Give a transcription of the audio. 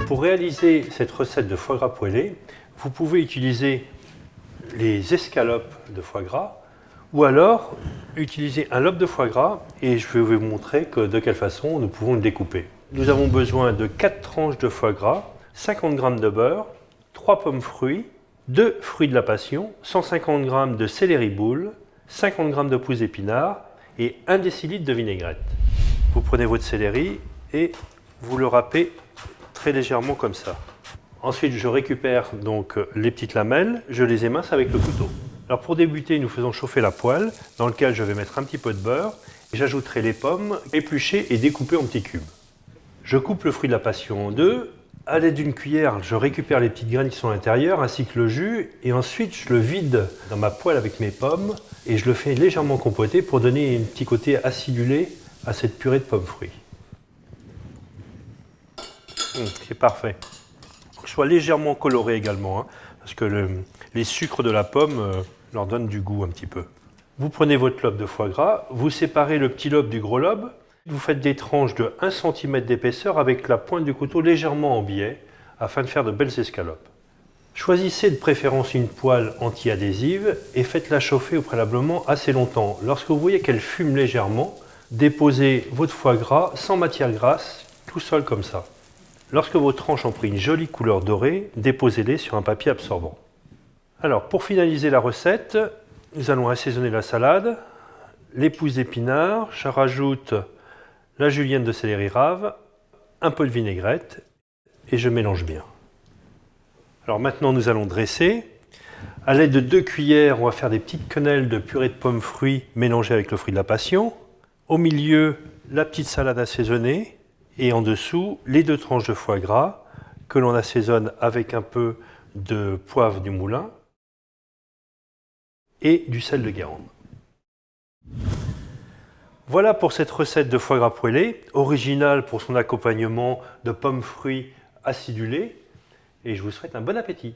Pour réaliser cette recette de foie gras poêlé, vous pouvez utiliser les escalopes de foie gras ou alors utiliser un lobe de foie gras et je vais vous montrer de quelle façon nous pouvons le découper. Nous avons besoin de 4 tranches de foie gras, 50 g de beurre, 3 pommes fruits, 2 fruits de la passion, 150 g de céleri boule, 50 g de pousses d'épinards et 1 décilitre de vinaigrette. Vous prenez votre céleri et vous le râpez très légèrement comme ça. Ensuite, je récupère donc les petites lamelles, je les émince avec le couteau. Alors pour débuter, nous faisons chauffer la poêle dans laquelle je vais mettre un petit peu de beurre et j'ajouterai les pommes épluchées et découpées en petits cubes. Je coupe le fruit de la passion en deux. À l'aide d'une cuillère, je récupère les petites graines qui sont à l'intérieur ainsi que le jus et ensuite je le vide dans ma poêle avec mes pommes et je le fais légèrement compoter pour donner un petit côté acidulé à cette purée de pommes fruits. C'est parfait. Soit légèrement coloré également, parce que les sucres de la pomme leur donnent du goût un petit peu. Vous prenez votre lobe de foie gras, vous séparez le petit lobe du gros lobe, vous faites des tranches de 1 cm d'épaisseur avec la pointe du couteau légèrement en biais afin de faire de belles escalopes. Choisissez de préférence une poêle anti-adhésive et faites-la chauffer au préalablement assez longtemps. Lorsque vous voyez qu'elle fume légèrement, déposez votre foie gras sans matière grasse, tout seul comme ça. Lorsque vos tranches ont pris une jolie couleur dorée, déposez-les sur un papier absorbant. Alors, pour finaliser la recette, nous allons assaisonner la salade, les pousses d'épinards, je rajoute la julienne de céleri rave, un peu de vinaigrette et je mélange bien. Alors maintenant, nous allons dresser. À l'aide de 2 cuillères, on va faire des petites quenelles de purée de pommes fruits mélangées avec le fruit de la passion. Au milieu, la petite salade assaisonnée. Et en dessous, les 2 tranches de foie gras que l'on assaisonne avec un peu de poivre du moulin et du sel de Guérande. Voilà pour cette recette de foie gras poêlé, originale pour son accompagnement de pommes fruits acidulés. Et je vous souhaite un bon appétit.